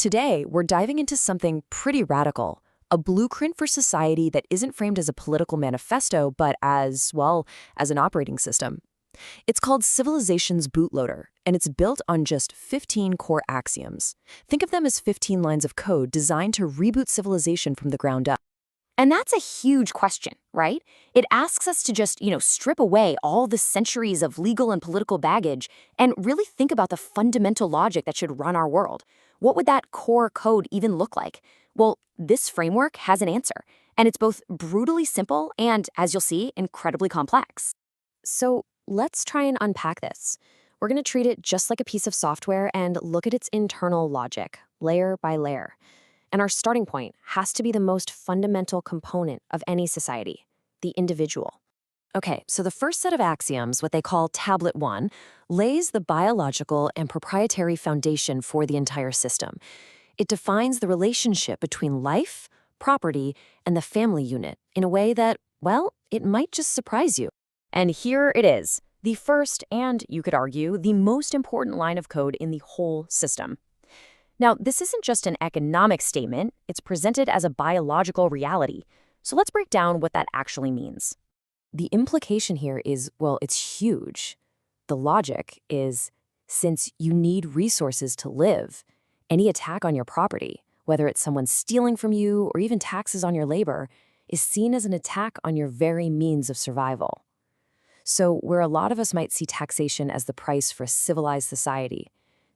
Today, we're diving into something pretty radical, a blueprint for society that isn't framed as a political manifesto, but as, well, as an operating system. It's called Civilization's Bootloader, and it's built on just 15 core axioms. Think of them as 15 lines of code designed to reboot civilization from the ground up. And that's a huge question, right? It asks us to just, strip away all the centuries of legal and political baggage and really think about the fundamental logic that should run our world. What would that core code even look like? Well, this framework has an answer, and it's both brutally simple and, as you'll see, incredibly complex. So let's try and unpack this. We're going to treat it just like a piece of software and look at its internal logic, layer by layer. And our starting point has to be the most fundamental component of any society, the individual. Okay, so the first set of axioms, what they call Tablet 1, lays the biological and proprietary foundation for the entire system. It defines the relationship between life, property, and the family unit in a way that, well, it might just surprise you. And here it is, the first and, you could argue, the most important line of code in the whole system. Now, this isn't just an economic statement, it's presented as a biological reality. So let's break down what that actually means. The implication here is, well, it's huge. The logic is, since you need resources to live, any attack on your property, whether it's someone stealing from you or even taxes on your labor, is seen as an attack on your very means of survival. So where a lot of us might see taxation as the price for a civilized society,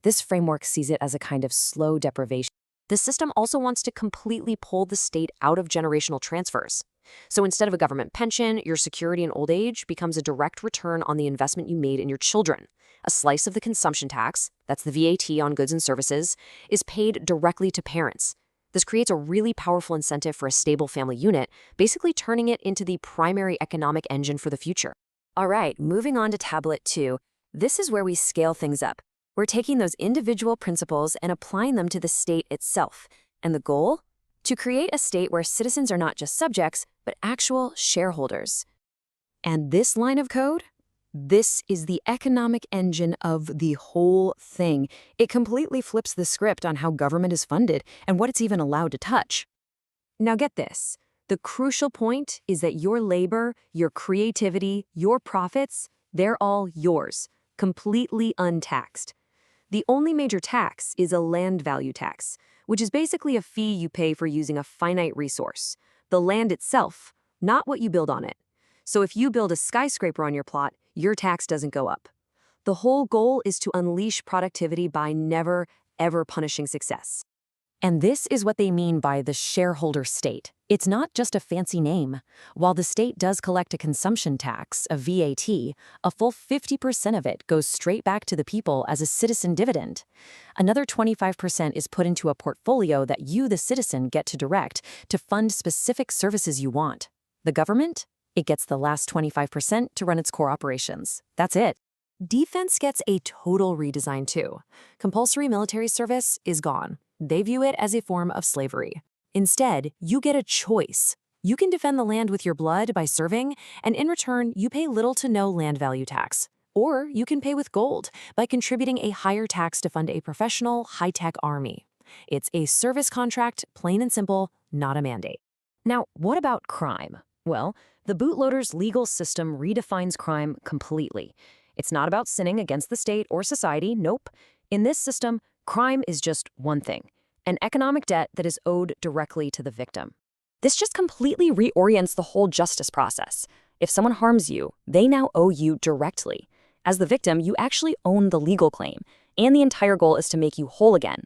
this framework sees it as a kind of slow deprivation. The system also wants to completely pull the state out of generational transfers. So instead of a government pension, your security in old age becomes a direct return on the investment you made in your children. A slice of the consumption tax, that's the VAT on goods and services, is paid directly to parents. This creates a really powerful incentive for a stable family unit, basically turning it into the primary economic engine for the future. All right, moving on to Tablet 2. This is where we scale things up. We're taking those individual principles and applying them to the state itself. And the goal? To create a state where citizens are not just subjects, but actual shareholders. And this line of code? This is the economic engine of the whole thing. It completely flips the script on how government is funded and what it's even allowed to touch. Now get this. The crucial point is that your labor, your creativity, your profits, they're all yours, completely untaxed. The only major tax is a land value tax, which is basically a fee you pay for using a finite resource, the land itself, not what you build on it. So if you build a skyscraper on your plot, your tax doesn't go up. The whole goal is to unleash productivity by never, ever punishing success. And this is what they mean by the shareholder state. It's not just a fancy name. While the state does collect a consumption tax, a VAT, a full 50% of it goes straight back to the people as a citizen dividend. Another 25% is put into a portfolio that you, the citizen, get to direct to fund specific services you want. The government? It gets the last 25% to run its core operations. That's it. Defense gets a total redesign too. Compulsory military service is gone. They view it as a form of slavery. Instead, you get a choice. You can defend the land with your blood by serving, and in return, you pay little to no land value tax. Or you can pay with gold by contributing a higher tax to fund a professional, high-tech army. It's a service contract, plain and simple, not a mandate. Now, what about crime? Well, the bootloader's legal system redefines crime completely. It's not about sinning against the state or society, nope. In this system, crime is just one thing, an economic debt that is owed directly to the victim. This just completely reorients the whole justice process. If someone harms you, they now owe you directly. As the victim, you actually own the legal claim, and the entire goal is to make you whole again.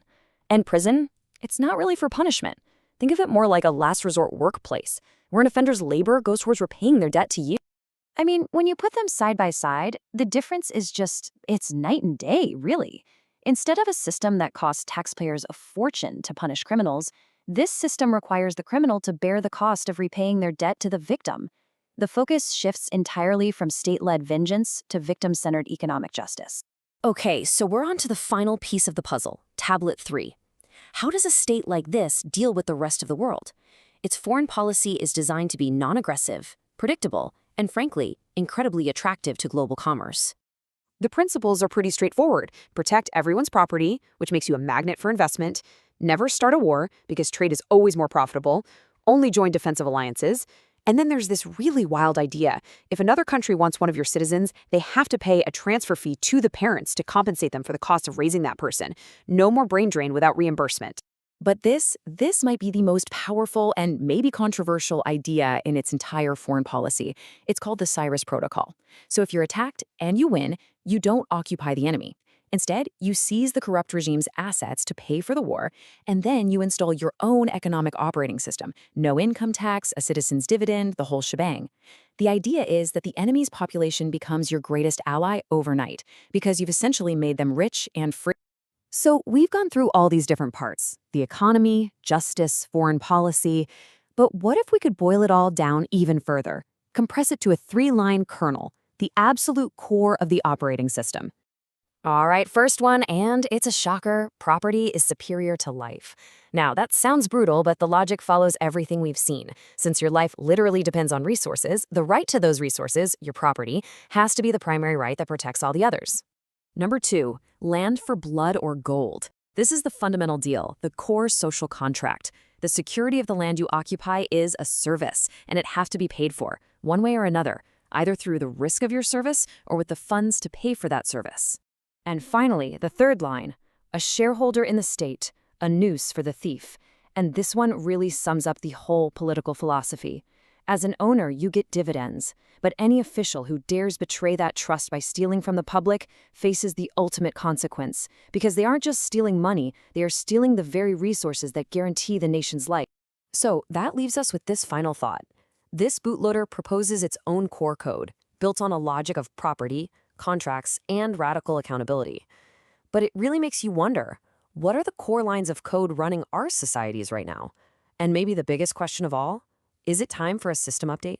And prison? It's not really for punishment. Think of it more like a last resort workplace, where an offender's labor goes towards repaying their debt to you. I mean, when you put them side by side, the difference is just, it's night and day, really. Instead of a system that costs taxpayers a fortune to punish criminals, this system requires the criminal to bear the cost of repaying their debt to the victim. The focus shifts entirely from state-led vengeance to victim-centered economic justice. Okay, so we're on to the final piece of the puzzle, Tablet 3. How does a state like this deal with the rest of the world? Its foreign policy is designed to be non-aggressive, predictable, and frankly, incredibly attractive to global commerce. The principles are pretty straightforward. Protect everyone's property, which makes you a magnet for investment. Never start a war, because trade is always more profitable. Only join defensive alliances. And then there's this really wild idea. If another country wants one of your citizens, they have to pay a transfer fee to the parents to compensate them for the cost of raising that person. No more brain drain without reimbursement. But this might be the most powerful and maybe controversial idea in its entire foreign policy. It's called the Cyrus Protocol. So if you're attacked and you win, you don't occupy the enemy. Instead, you seize the corrupt regime's assets to pay for the war, and then you install your own economic operating system. No income tax, a citizen's dividend, the whole shebang. The idea is that the enemy's population becomes your greatest ally overnight, because you've essentially made them rich and free. So we've gone through all these different parts: the economy, justice, foreign policy. But what if we could boil it all down even further? Compress it to a 3-line kernel, the absolute core of the operating system. All right, first one, and it's a shocker. Property is superior to life. Now, that sounds brutal, but the logic follows everything we've seen. Since your life literally depends on resources, the right to those resources, your property, has to be the primary right that protects all the others. Number 2, land for blood or gold. This is the fundamental deal, the core social contract. The security of the land you occupy is a service, and it has to be paid for, one way or another, either through the risk of your service or with the funds to pay for that service. And finally, the third line, a shareholder in the state, a noose for the thief. And this one really sums up the whole political philosophy. As an owner, you get dividends, but any official who dares betray that trust by stealing from the public faces the ultimate consequence, because they aren't just stealing money, they are stealing the very resources that guarantee the nation's life. So that leaves us with this final thought. This bootloader proposes its own core code, built on a logic of property, contracts, and radical accountability. But it really makes you wonder, what are the core lines of code running our societies right now? And maybe the biggest question of all, is it time for a system update?